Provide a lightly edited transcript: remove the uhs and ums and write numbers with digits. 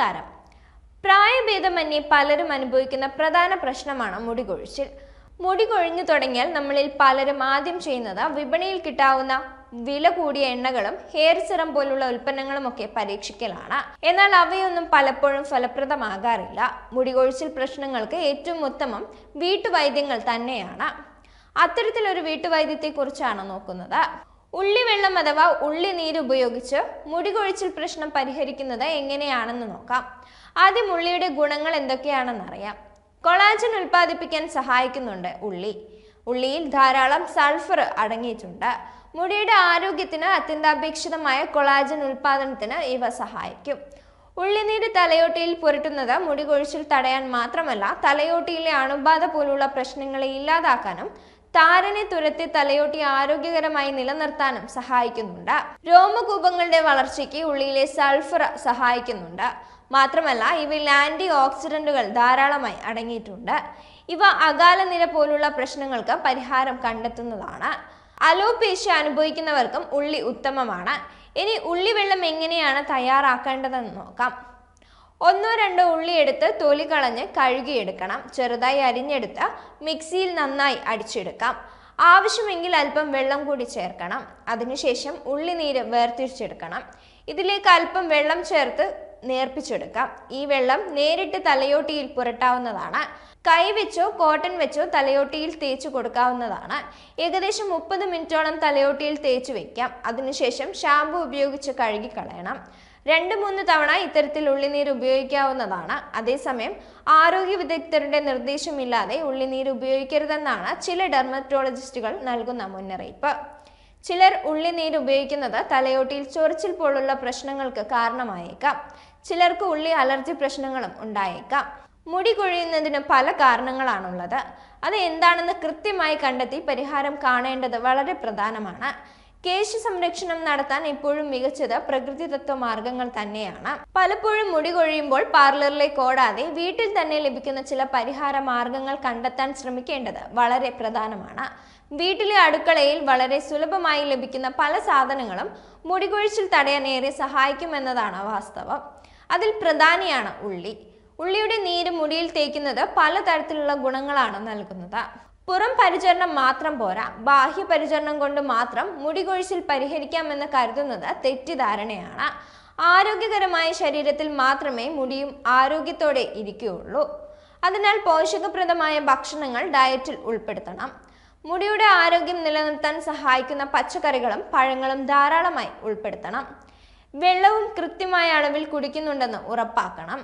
നമസ്കാരം. പ്രായഭേദമന്യേ പലരും അനുഭവിക്കുന്ന പ്രധാന പ്രശ്നമാണ് മുടികൊഴിച്ചിൽ. മുടി കൊഴിഞ്ഞു തുടങ്ങിയാൽ നമ്മളിൽ പലരും ആദ്യം ചെയ്യുന്നത് വിപണിയിൽ കിട്ടാവുന്ന വില കൂടിയ എണ്ണകളും ഹെയർ സിറം പോലുള്ള ഉൽപ്പന്നങ്ങളും ഒക്കെ പരീക്ഷിക്കലാണ്. എന്നാൽ അവയൊന്നും പലപ്പോഴും ഫലപ്രദമാകാറില്ല. മുടികൊഴിച്ചിൽ പ്രശ്നങ്ങൾക്ക് ഏറ്റവും ഉത്തമം വീട്ടുവൈദ്യങ്ങൾ തന്നെയാണ്. അത്തരത്തിലൊരു വീട്ടുവൈദ്യത്തെ കുറിച്ചാണ് നോക്കുന്നത്. ഉള്ളിവെള്ളം അഥവാ ഉള്ളിനീര് ഉപയോഗിച്ച് മുടികൊഴിച്ചിൽ പ്രശ്നം പരിഹരിക്കുന്നത് എങ്ങനെയാണെന്ന് നോക്കാം. ആദ്യം ഉള്ളിയുടെ ഗുണങ്ങൾ എന്തൊക്കെയാണെന്നറിയാം. കൊളാജൻ ഉൽപ്പാദിപ്പിക്കാൻ സഹായിക്കുന്നുണ്ട് ഉള്ളിയിൽ ധാരാളം സൾഫർ അടങ്ങിയിട്ടുണ്ട്. മുടിയുടെ ആരോഗ്യത്തിന് അത്യന്താപേക്ഷിതമായ കൊളാജൻ ഉൽപാദനത്തിന് ഇവ സഹായിക്കും. ഉള്ളിനീര് തലയോട്ടിയിൽ പുരട്ടുന്നത് മുടികൊഴിച്ചിൽ തടയാൻ മാത്രമല്ല, തലയോട്ടിയിലെ അണുബാധ പോലുള്ള പ്രശ്നങ്ങളെ ഇല്ലാതാക്കാനും താരനെ തുരത്തി തലയോട്ടി ആരോഗ്യകരമായി നിലനിർത്താനും സഹായിക്കുന്നുണ്ട്. രോമകൂപങ്ങളുടെ വളർച്ചയ്ക്ക് ഉള്ളിയിലെ സൾഫർ സഹായിക്കുന്നുണ്ട്. മാത്രമല്ല, ഇവയിൽ ആന്റി ഓക്സിഡന്റുകൾ ധാരാളമായി അടങ്ങിയിട്ടുണ്ട്. ഇവ അകാലനിര പോലുള്ള പ്രശ്നങ്ങൾക്ക് പരിഹാരം കണ്ടെത്തുന്നതാണ്. അലോപേഷ്യ അനുഭവിക്കുന്നവർക്കും ഉള്ളി ഉത്തമമാണ്. ഇനി ഉള്ളിവെള്ളം എങ്ങനെയാണ് തയ്യാറാക്കേണ്ടതെന്ന് നോക്കാം. 1-2 ഉള്ളി എടുത്ത് തൊലി കളഞ്ഞ് കഴുകിയെടുക്കണം. ചെറുതായി അരിഞ്ഞെടുത്ത് മിക്സിയിൽ നന്നായി അടിച്ചെടുക്കാം. ആവശ്യമെങ്കിൽ അല്പം വെള്ളം കൂടി ചേർക്കണം. അതിനുശേഷം ഉള്ളിനീര് വേർതിരിച്ചെടുക്കണം. ഇതിലേക്ക് അല്പം വെള്ളം ചേർത്ത് നേർപ്പിച്ചെടുക്കാം. ഈ വെള്ളം നേരിട്ട് തലയോട്ടിയിൽ പുരട്ടാവുന്നതാണ്. കൈവെച്ചോ കോട്ടൺ വെച്ചോ തലയോട്ടിയിൽ തേച്ചു കൊടുക്കാവുന്നതാണ്. ഏകദേശം 30 മിനിറ്റോളം തലയോട്ടിയിൽ തേച്ചു വെക്കാം. അതിനുശേഷം ഷാമ്പു ഉപയോഗിച്ച് കഴുകിക്കളയണം. 2-3 തവണ ഇത്തരത്തിൽ ഉള്ളിനീര് ഉപയോഗിക്കാവുന്നതാണ്. അതേസമയം ആരോഗ്യ വിദഗ്ധരുടെ നിർദ്ദേശമില്ലാതെ ഉള്ളിനീര് ഉപയോഗിക്കരുതെന്നാണ് ചില ഡെർമറ്റോളജിസ്റ്റുകൾ നൽകുന്ന മുന്നറിയിപ്പ്. ചിലർ ഉള്ളിനീര് ഉപയോഗിക്കുന്നത് തലയോട്ടിയിൽ ചൊറിച്ചിൽ പോലുള്ള പ്രശ്നങ്ങൾക്ക് കാരണമായേക്കാം. ചിലർക്ക് ഉള്ളി അലർജി പ്രശ്നങ്ങളും ഉണ്ടായേക്കാം. മുടി കൊഴിയുന്നതിന് പല കാരണങ്ങളാണുള്ളത്. അത് എന്താണെന്ന് കൃത്യമായി കണ്ടെത്തി പരിഹാരം കാണേണ്ടത് വളരെ പ്രധാനമാണ്. കേശ സംരക്ഷണം നടത്താൻ എപ്പോഴും മികച്ചത് പ്രകൃതിദത്ത മാർഗങ്ങൾ തന്നെയാണ്. പലപ്പോഴും മുടി കൊഴിയുമ്പോൾ പാർലറിലേക്ക് ഓടാതെ വീട്ടിൽ തന്നെ ലഭിക്കുന്ന ചില പരിഹാര മാർഗങ്ങൾ കണ്ടെത്താൻ ശ്രമിക്കേണ്ടത് വളരെ പ്രധാനമാണ്. വീട്ടിലെ അടുക്കളയിൽ വളരെ സുലഭമായി ലഭിക്കുന്ന പല സാധനങ്ങളും മുടികൊഴിച്ചിൽ തടയാൻ ഏറെ സഹായിക്കുമെന്നതാണ് വാസ്തവം. അതിൽ പ്രധാനിയാണ് ഉള്ളിയുടെ നീര് മുടിയിൽ തേക്കുന്നത് പലതരത്തിലുള്ള ഗുണങ്ങളാണ് നൽകുന്നത്. പുറം പരിചരണം മാത്രം പോരാ, ബാഹ്യ പരിചരണം കൊണ്ട് മാത്രം മുടികൊഴിച്ചിൽ പരിഹരിക്കാമെന്ന് കരുതുന്നത് തെറ്റിദ്ധാരണയാണ്. ആരോഗ്യകരമായ ശരീരത്തിൽ മാത്രമേ മുടിയും ആരോഗ്യത്തോടെ ഇരിക്കുകയുള്ളൂ. അതിനാൽ പോഷകപ്രദമായ ഭക്ഷണങ്ങൾ ഡയറ്റിൽ ഉൾപ്പെടുത്തണം. മുടിയുടെ ആരോഗ്യം നിലനിർത്താൻ സഹായിക്കുന്ന പച്ചക്കറികളും പഴങ്ങളും ധാരാളമായി ഉൾപ്പെടുത്തണം. വെള്ളവും കൃത്യമായ അളവിൽ കുടിക്കുന്നുണ്ടെന്ന് ഉറപ്പാക്കണം.